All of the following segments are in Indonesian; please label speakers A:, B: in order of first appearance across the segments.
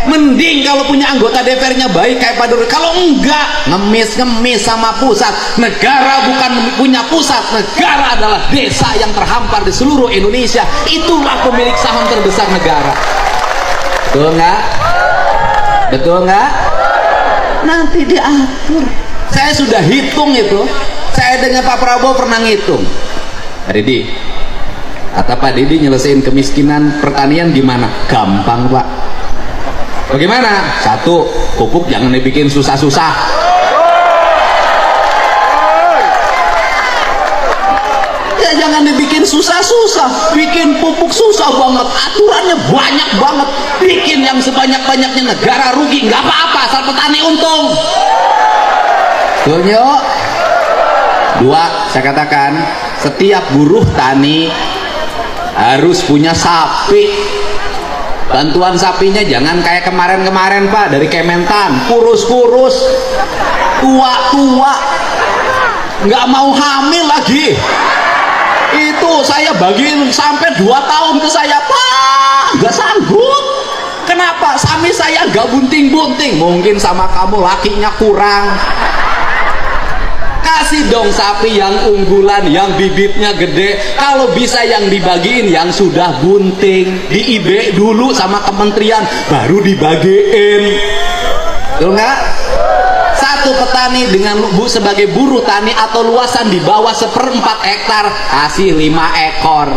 A: Mending kalau punya anggota DPR-nya baik kayak Pak Dur. Kalau enggak, ngemis-ngemis sama pusat. Negara bukan punya pusat, negara adalah desa yang terhampar di seluruh Indonesia. Itulah pemilik saham terbesar negara. Betul nggak? Betul nggak? Nanti diatur. Saya sudah hitung itu. Saya dengan Pak Prabowo pernah ngitung. Pak Didi, kata Pak Didi, nyelesain kemiskinan pertanian gimana? Gampang, Pak. Bagaimana? Satu, pupuk jangan dibikin susah-susah. Ya jangan dibikin susah-susah. Bikin pupuk susah banget, aturannya banyak banget. Bikin yang sebanyak-banyaknya, negara rugi, nggak apa-apa asal petani untung. Betul yuk. Dua, saya katakan setiap buruh tani harus punya sapi. Bantuan sapinya jangan kayak kemarin-kemarin Pak, dari Kementan, kurus-kurus, tua-tua, nggak mau hamil lagi. Itu saya bagiin sampai 2 tahun ke saya, Pak, nggak sanggup. Kenapa? Sapi saya nggak bunting-bunting. Mungkin sama kamu lakinya kurang. Kasih dong sapi yang unggulan, yang bibitnya gede. Kalau bisa yang dibagiin yang sudah bunting, di IB dulu sama kementerian, baru dibagiin. Betul nggak? Satu petani dengan sebagai buruh tani atau luasan di bawah 1/4 hektar, kasih 5 ekor.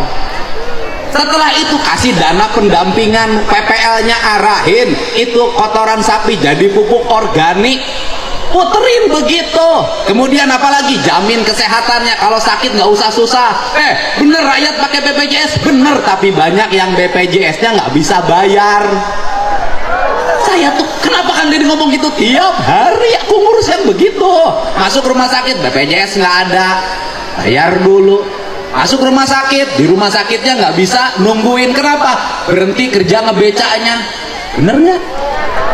A: Setelah itu kasih dana pendampingan, PPL-nya arahin, itu kotoran sapi jadi pupuk organik. Puterin begitu. Kemudian apalagi jamin kesehatannya, kalau sakit nggak usah susah. Bener rakyat pakai BPJS, bener, tapi banyak yang BPJS-nya nggak bisa bayar. Saya tuh kenapa kan dia ngomong gitu tiap hari, aku ngurus yang begitu. Masuk rumah sakit BPJS nggak ada, bayar dulu. Masuk rumah sakit, di rumah sakitnya nggak bisa nungguin. Kenapa? Berhenti kerja ngebecanya. Bener nggak?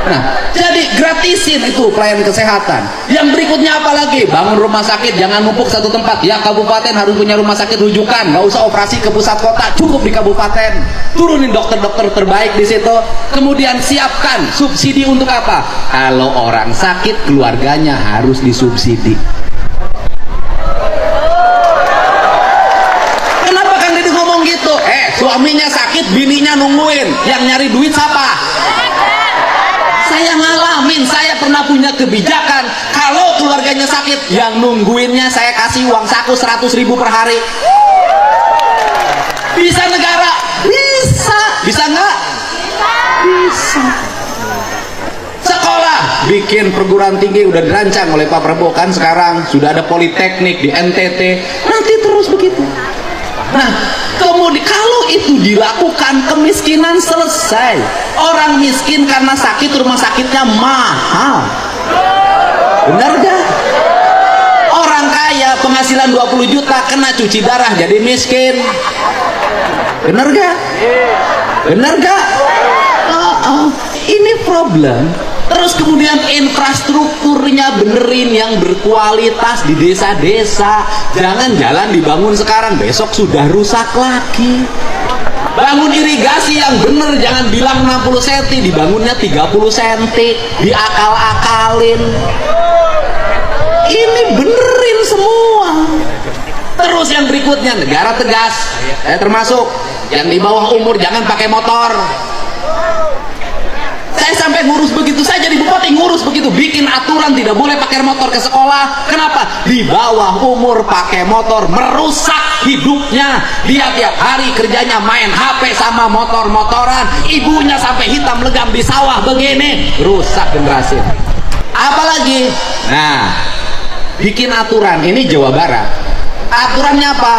A: Nah, jadi gratisin itu pelayanan kesehatan. Yang berikutnya apa lagi? Bangun rumah sakit, jangan numpuk satu tempat. Ya, kabupaten harus punya rumah sakit rujukan, nggak usah operasi ke pusat kota, cukup di kabupaten. Turunin dokter-dokter terbaik di situ. Kemudian siapkan subsidi untuk apa? Kalau orang sakit, keluarganya harus disubsidi. Kenapa kan dia ngomong gitu? Suaminya sakit, bininya nungguin. Yang nyari duit siapa? Saya ngalamin, saya pernah punya kebijakan, kalau keluarganya sakit, yang nungguinnya saya kasih uang saku 100.000 per hari. Bisa negara? Bisa. Bisa nggak? Bisa. Sekolah, bikin perguruan tinggi udah dirancang oleh Pak Prabowo kan, sekarang sudah ada politeknik di NTT, nanti terus begitu. Nah, kemudian kalau itu dilakukan, kemiskinan selesai. Orang miskin karena sakit, rumah sakitnya mahal. Benar gak? Orang kaya penghasilan 20 juta kena cuci darah jadi miskin. Benar gak? Benar gak? Ini problem. Terus kemudian infrastrukturnya benerin yang berkualitas di desa-desa. Jangan jalan dibangun sekarang, besok sudah rusak lagi. Bangun irigasi yang bener, jangan bilang 60 cm, dibangunnya 30 cm, diakal-akalin. Ini benerin semua. Terus yang berikutnya, negara tegas, termasuk yang di bawah umur jangan pakai motor. Saya sampai ngurus begitu, saya jadi bupati ngurus begitu, bikin aturan tidak boleh pakai motor ke sekolah. Kenapa? Di bawah umur pakai motor merusak hidupnya. Dia tiap hari kerjanya main HP sama motor-motoran, ibunya sampai hitam legam di sawah begini, rusak generasi. Apalagi, nah, bikin aturan, ini Jawa Barat. Aturannya apa?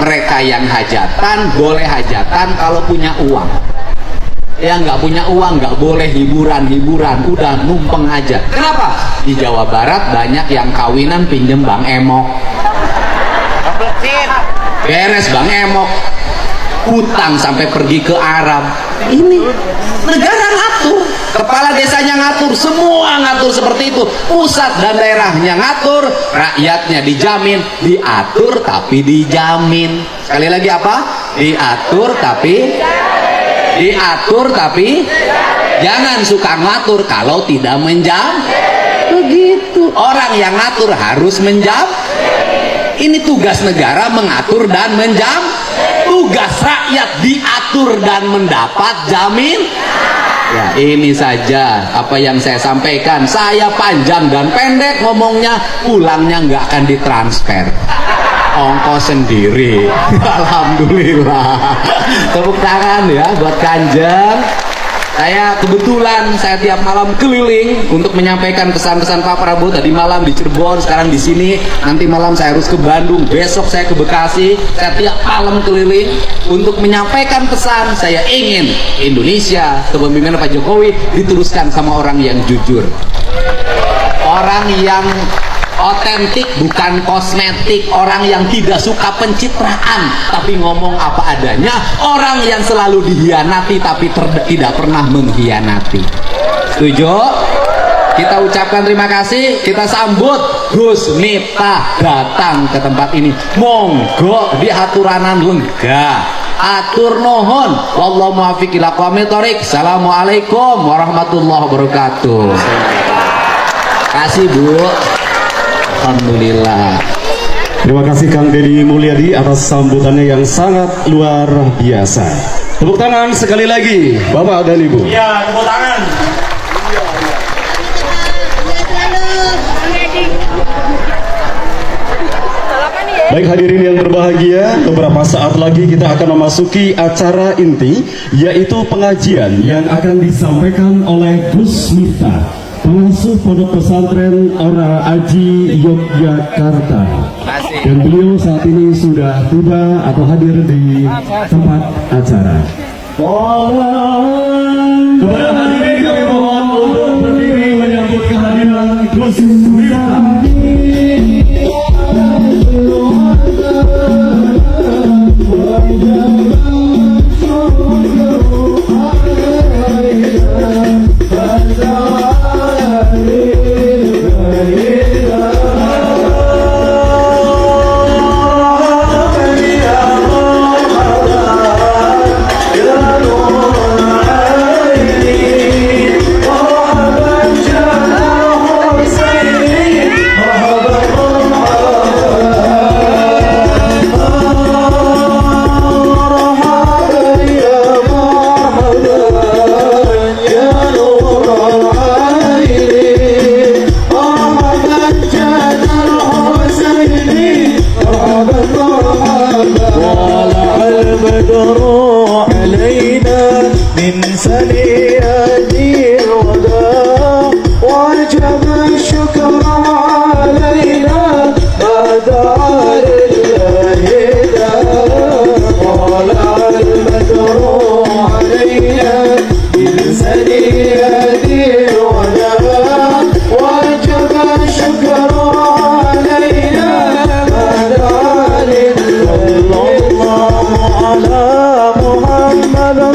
A: Mereka yang hajatan boleh hajatan kalau punya uang. Yang nggak punya uang nggak boleh hiburan-hiburan, udah numpeng aja. Kenapa? Di Jawa Barat banyak yang kawinan pinjem Bang Emok. Beres Bang Emok, hutang sampai pergi ke Arab. Ini negara ngatur, kepala desanya ngatur, semua ngatur seperti itu. Pusat dan daerahnya ngatur, rakyatnya dijamin, diatur tapi dijamin. Sekali lagi apa? Diatur tapi Jangan suka ngatur kalau tidak menjam. Begitu. Orang yang ngatur harus menjam. Ini tugas negara mengatur dan menjam. Tugas rakyat diatur dan mendapat jamin. Ya, ini saja apa yang saya sampaikan. Saya panjang dan pendek ngomongnya, pulangnya nggak akan ditransfer, ongkos sendiri. Alhamdulillah. Tepuk tangan ya buat Kanjeng. Saya kebetulan saya tiap malam keliling untuk menyampaikan pesan-pesan Pak Prabowo. Tadi malam di Cirebon, sekarang di sini. Nanti malam saya harus ke Bandung, besok saya ke Bekasi. Saya tiap malam keliling untuk menyampaikan pesan. Saya ingin Indonesia kepemimpinan Pak Jokowi diteruskan sama orang yang jujur, orang yang otentik bukan kosmetik, orang yang tidak suka pencitraan tapi ngomong apa adanya, orang yang selalu dihianati tapi tidak pernah mengkhianati. Setuju? Kita ucapkan terima kasih, kita sambut Gus Miftah datang ke tempat ini. Monggo di aturanan lenggah. Atur nuhun. Wallahu muwaffiq ila aqwamit thoriq. Assalamualaikum warahmatullahi wabarakatuh. Kasih Bu. Alhamdulillah.
B: Terima kasih Kang Deddy Mulyadi atas sambutannya yang sangat luar biasa. Tepuk tangan sekali lagi Bapak dan Ibu.
C: Iya, tepuk tangan.
B: Baik hadirin yang berbahagia, beberapa saat lagi kita akan memasuki acara inti, yaitu pengajian yang akan disampaikan oleh Gus Miftah, pengasuh Pondok Pesantren Ora Aji Yogyakarta. Dan beliau saat ini sudah tiba atau hadir di tempat acara. Kepada hadirin kami mohon untuk berdiri menyambut kehadiran Gus Miftah.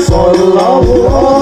D: صلى الله